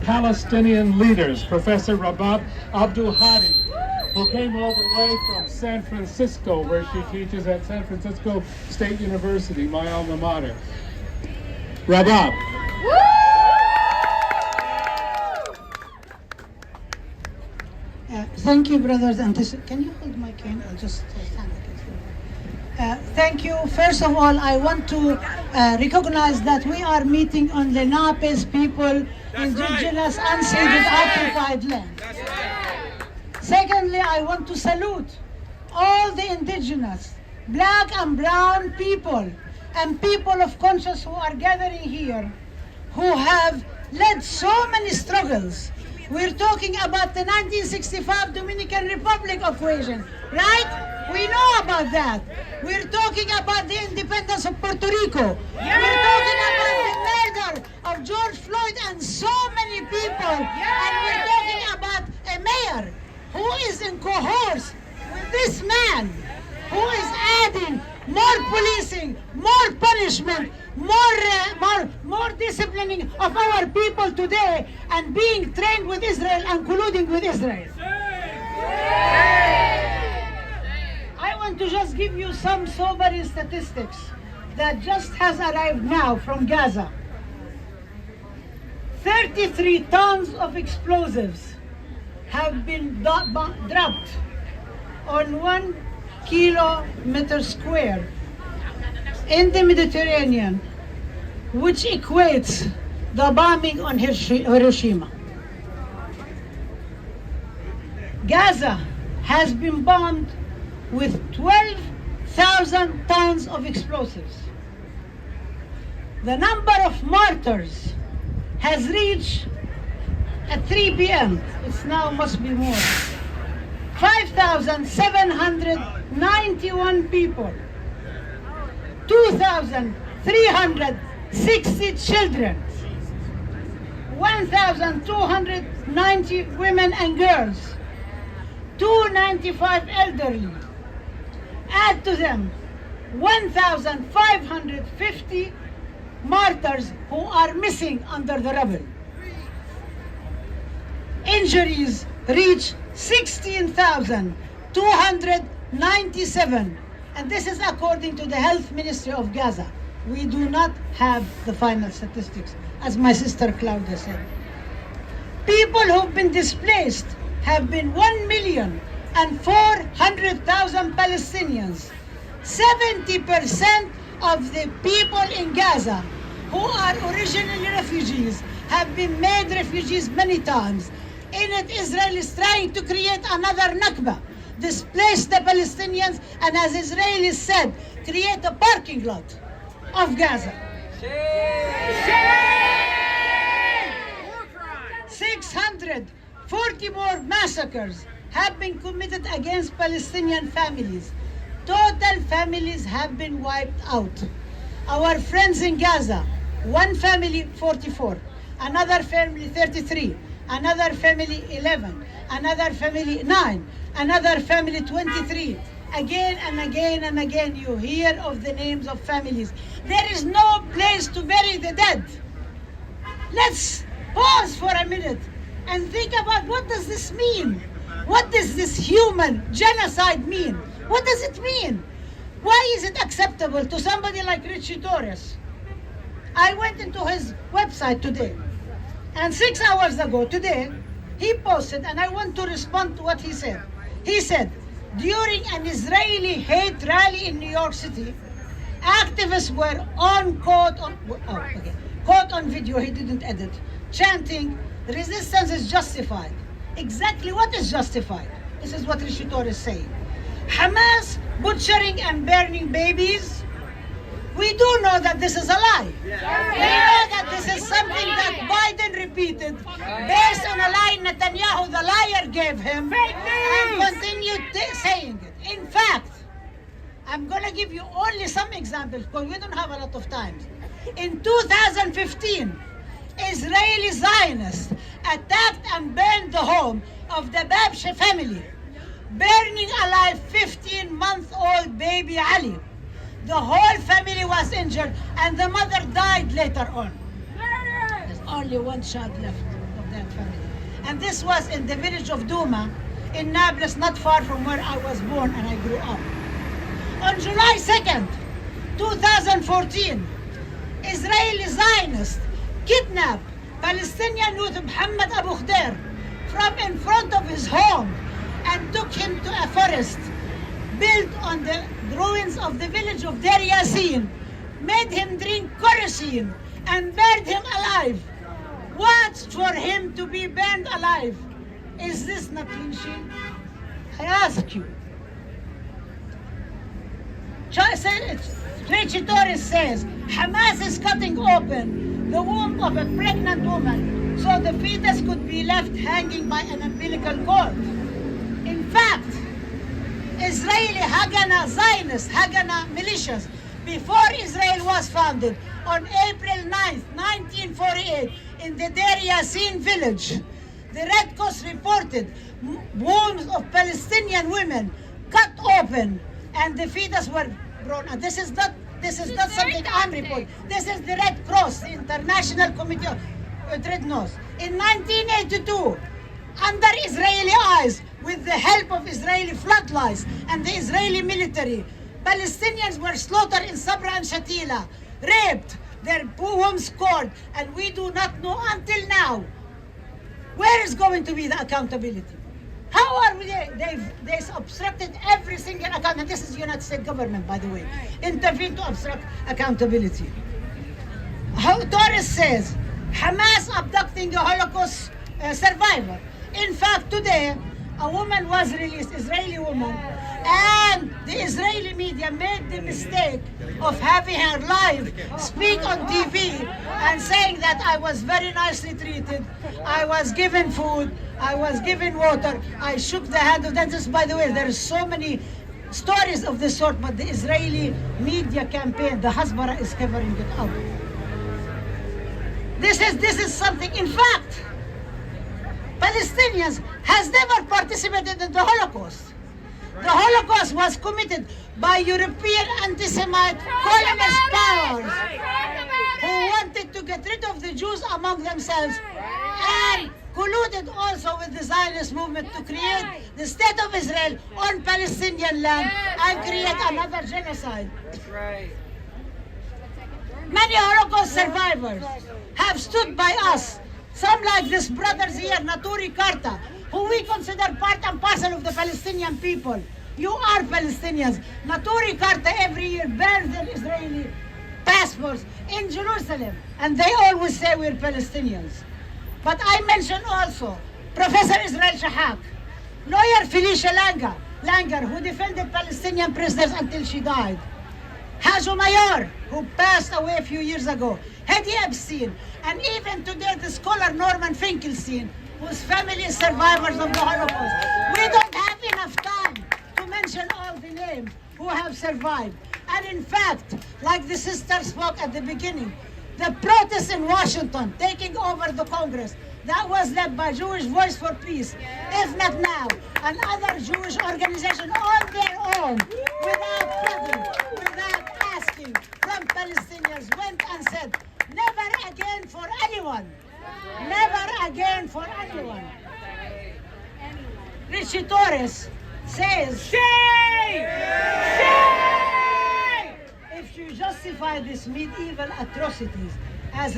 Palestinian leaders, Professor Rabab Abdul Hadi, who came all the way from San Francisco, where she teaches at San Francisco State University, my alma mater. Rabab. Thank you, brothers and sisters. Can you hold my cane? I'll just stand against it. Thank you. First of all, I want to recognize that we are meeting on Lenape's people, indigenous, unceded, occupied land. Secondly, I want to salute all the indigenous, black and brown people and people of conscience who are gathering here, who have led so many struggles. We're talking about the 1965 Dominican Republic equation, right? We know about that. We're talking about the independence of Puerto Rico. We're talking about the murder of George Floyd and so many people. And we're talking about a mayor who is in cohorts with this man, who is adding more policing, more punishment, more disciplining of our people today, and being trained with Israel and colluding with Israel. I want to just give you some sobering statistics that just has arrived now from Gaza. 33 tons of explosives have been dropped on 1 kilometer square in the Mediterranean, which equates the bombing on Hiroshima. Gaza has been bombed with 12,000 tons of explosives. The number of martyrs has reached at 3 p.m. It's now must be more. 5,791 people. 2,360 children, 1,290 women and girls, 295 elderly. Add to them 1,550 martyrs who are missing under the rubble. Injuries reach 16,297. And this is according to the Health Ministry of Gaza. We do not have the final statistics, as my sister Claudia said. People who've been displaced have been 1,400,000 Palestinians. 70% of the people in Gaza who are originally refugees have been made refugees many times. In it, Israel is trying to create another Nakba, displace the Palestinians, and as Israelis said, create a parking lot of Gaza. 640 more massacres have been committed against Palestinian families. Total families have been wiped out. Our friends in Gaza, one family 44, another family 33, another family 11, another family 9, another family 23. Again and again and again you hear of the names of families. There is no place to bury the dead. Let's pause for a minute and think about, what does this mean? What does this human genocide mean? What does it mean? Why is it acceptable to somebody like Ritchie Torres? I went into his website today, and 6 hours ago today, he posted, and I want to respond to what he said. He said, during an Israeli hate rally in New York City, activists were caught on video, he didn't edit, chanting, resistance is justified. Exactly what is justified? This is what Ritchie Torres is saying. Hamas butchering and burning babies? We do know that this is a lie. We know that this is something that Biden repeated based on a lie Netanyahu, the liar, gave him and continued saying it. In fact, I'm going to give you only some examples because we don't have a lot of time. In 2015, Israeli Zionists attacked and burned the home of the Babshe family, burning alive 15-month-old baby Ali. The whole family was injured and the mother died later on. There's only one child left of that family. And this was in the village of Douma, in Nablus, not far from where I was born and I grew up. On July 2nd, 2014, Israeli Zionists kidnapped Palestinian youth Muhammad Abu Khder from in front of his home and took him to a forest built on the ruins of the village of Deir Yassin, made him drink kerosene and burned him alive. What's for him to be burned alive? Is this not lynching? I ask you. Ritchie Torres says, Hamas is cutting open the womb of a pregnant woman so the fetus could be left hanging by an umbilical cord. In fact, Israeli Haganah Zionists, Haganah militias, before Israel was founded on April 9th, 1948, in the Deir Yassin village, the Red Cross reported wombs of Palestinian women cut open and the fetus were brought out. This is not something I'm reporting. This is the Red Cross, the International Committee of Red Cross. In 1982, under Israeli eyes, with the help of Israeli floodlights and the Israeli military, Palestinians were slaughtered in Sabra and Shatila, raped, their wombs scored, and we do not know until now where is going to be the accountability. How are we? They obstructed every single account, and this is the United States government, by the way, intervened to obstruct accountability. Torres says, Hamas abducting a Holocaust survivor. In fact, today, a woman was released, Israeli woman, and the Israeli media made the mistake of having her live speak on TV and saying that I was very nicely treated, I was given food, I was given water, I shook the hand of dentists. By the way, there are so many stories of this sort, but the Israeli media campaign, the Hasbara, is covering it up. This is something, in fact, Palestinians has never participated in the Holocaust. The Holocaust was committed by European anti-Semite colonist powers who wanted to get rid of the Jews among themselves and colluded also with the Zionist movement to create the State of Israel on Palestinian land and create another genocide. That's right. Many Holocaust survivors have stood by us. Some like this brothers here, Naturi Karta, who we consider part and parcel of the Palestinian people. You are Palestinians. Naturi Karta every year burns their Israeli passports in Jerusalem, and they always say we're Palestinians. But I mention also Professor Israel Shahak, lawyer Felicia Langer, who defended Palestinian prisoners until she died, Hajo Mayor, who passed away a few years ago, Hedi Epstein, and even today the scholar Norman Finkelstein, whose family is survivors of the Holocaust. We don't have enough time to mention all the names who have survived. And in fact, like the sister spoke at the beginning, the protests in Washington taking over the Congress, that was led by Jewish Voice for Peace, if not now, and other Jewish organizations on their own, without begging, without asking, from Palestinians went and said, never again for anyone. Never again for anyone. Ritchie Torres says, shame! Shame! If you justify these medieval atrocities as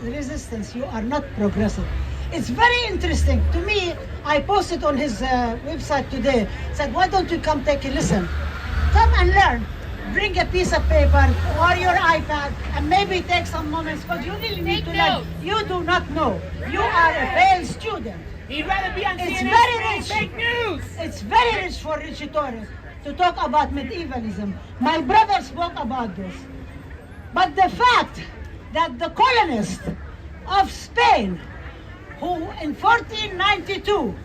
resistance, you are not progressive. It's very interesting. To me, I posted on his website today, said, why don't you come take a listen? Come and learn. Bring a piece of paper or your iPad and maybe take some moments, because you really need to learn. You do not know. You are a failed student. He'd rather be on It's CNN very rich. fake news. It's very rich for Ritchie Torres to talk about medievalism. My brother spoke about this. But the fact that the colonists of Spain, who in 1492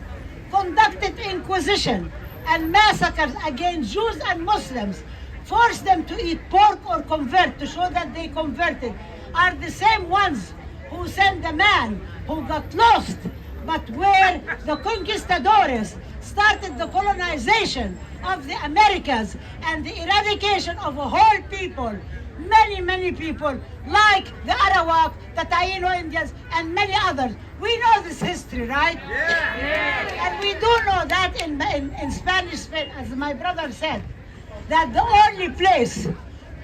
conducted inquisition and massacres against Jews and Muslims, forced them to eat pork or convert to show that they converted, are the same ones who sent the man who got lost, but where the conquistadores started the colonization of the Americas and the eradication of a whole people many people like the Arawak, the Taino Indians, and many others. We know this history, right? Yeah. And we do know that in Spanish Spain, as my brother said, that the only place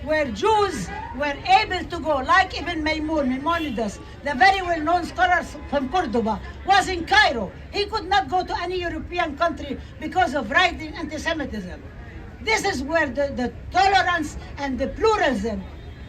where Jews were able to go, like Ibn Maimonides, the very well-known scholar from Cordoba, was in Cairo. He could not go to any European country because of right-wing anti-Semitism. This is where the tolerance and the pluralism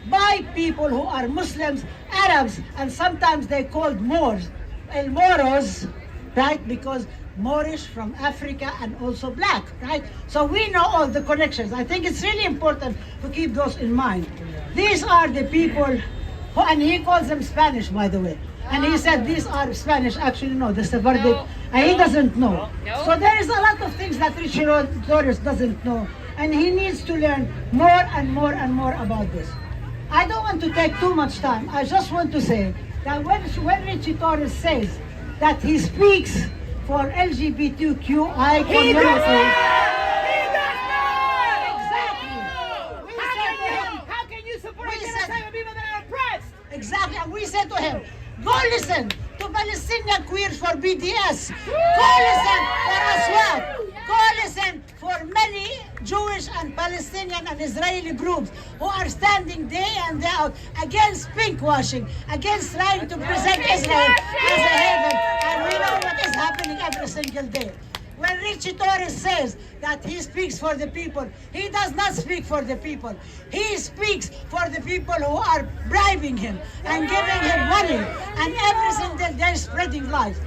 by people who are Muslims, Arabs, and sometimes they called Moors, El Moros, right? Because Moorish from Africa and also black, right? So we know all the connections. I think it's really important to keep those in mind. These are the people who, and he calls them Spanish, by the way. And he said these are Spanish. Actually, no, the Sephardic. And he doesn't know. So there is a lot of things that Ritchie Torres doesn't know. And he needs to learn more and more and more about this. I don't want to take too much time. I just want to say that when Ritchie Torres says that he speaks for LGBTQI community. He does not! Exactly. We said to him, how can you support genocide of people that are oppressed? exactly, and we said to him, go listen to Palestinian queers for BDS. Go listen for Aswad. Go listen for many Jewish and Palestinian and Israeli groups who are standing day and day out against pinkwashing, against trying to present Israel as a haven. And we know what is happening every single day. When Ritchie Torres says that he speaks for the people, he does not speak for the people. He speaks for the people who are bribing him and giving him money and every single day spreading lies.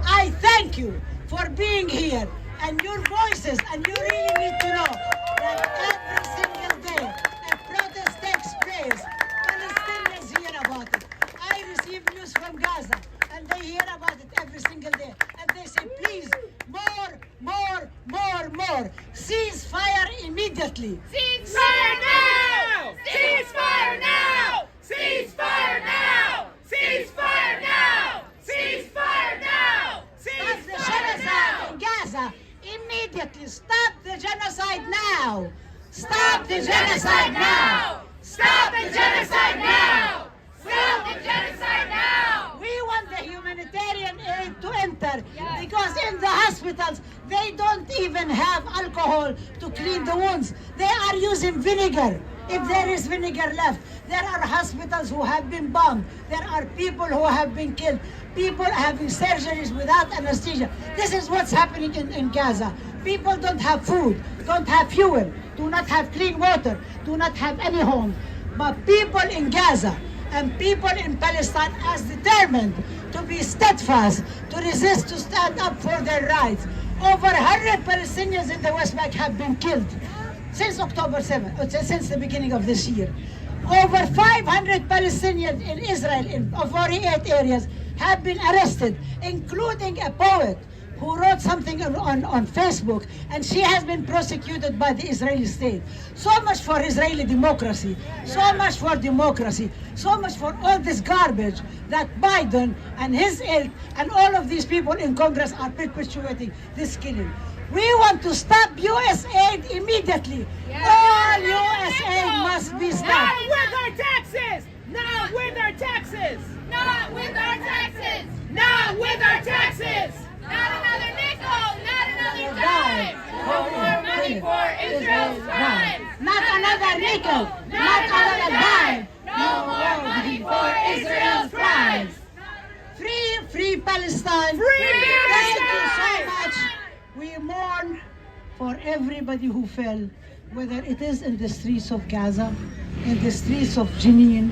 I thank you for being here and your voices, and you really need to know that every single day a protest takes place. Palestinians hear about it. I receive news from Gaza and they hear about it every single day. And they say, please, more. Ceasefire immediately. Ceasefire now! Ceasefire now! Ceasefire now! Ceasefire now! Ceasefire now! Stop the genocide in Gaza immediately. Stop the genocide now. Stop the genocide now. Stop the genocide now! Stop the genocide now! We want the humanitarian aid to enter because in the hospitals they don't even have alcohol to clean the wounds. They are using vinegar. If there is vinegar left, there are hospitals who have been bombed. There are people who have been killed. People having surgeries without anesthesia. This is what's happening in Gaza. People don't have food, don't have fuel, do not have clean water, do not have any home. But people in Gaza and people in Palestine are determined to be steadfast, to resist, to stand up for their rights. Over 100 Palestinians in the West Bank have been killed since October 7th, since the beginning of this year. Over 500 Palestinians in Israel in 48 areas have been arrested, including a poet who wrote something on Facebook, and she has been prosecuted by the Israeli state. So much for Israeli democracy, so much for democracy, so much for all this garbage that Biden and his ilk and all of these people in Congress are perpetuating this killing. We want to stop U.S. aid immediately. All U.S. aid must be stopped. Not with our taxes! Not with our taxes! Not with our taxes! Not with our taxes! Not another nickel! Not another Dime. dime! No more money for Israel's crimes! Not another nickel, not another dime. No more money for Israel's crimes! Free Palestine. Free Thank you so Palestine! much. We mourn for everybody who fell, whether it is in the streets of Gaza, in the streets of Jenin,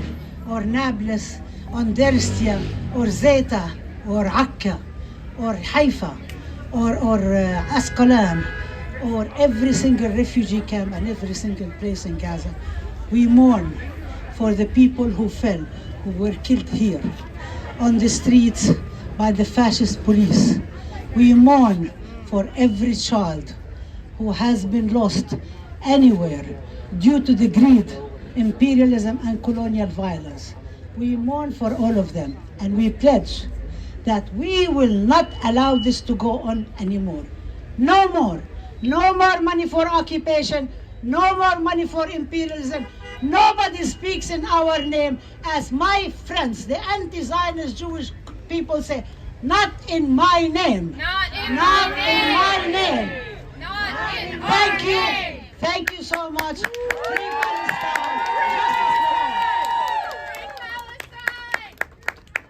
or Nablus, on Derstia, or Zeta, or Akka, or Haifa, or Asqalan, or every single refugee camp and every single place in Gaza. We mourn for the people who fell, who were killed here, on the streets by the fascist police. We mourn for every child who has been lost anywhere due to the greed, imperialism, and colonial violence. We mourn for all of them, and we pledge that we will not allow this to go on anymore. No more. No more money for occupation, no more money for imperialism, Nobody speaks in our name as my friends, the anti-Zionist Jewish people say, not in my name. Not in Not my in my name. name. Not in Thank our you. name. Thank you so much.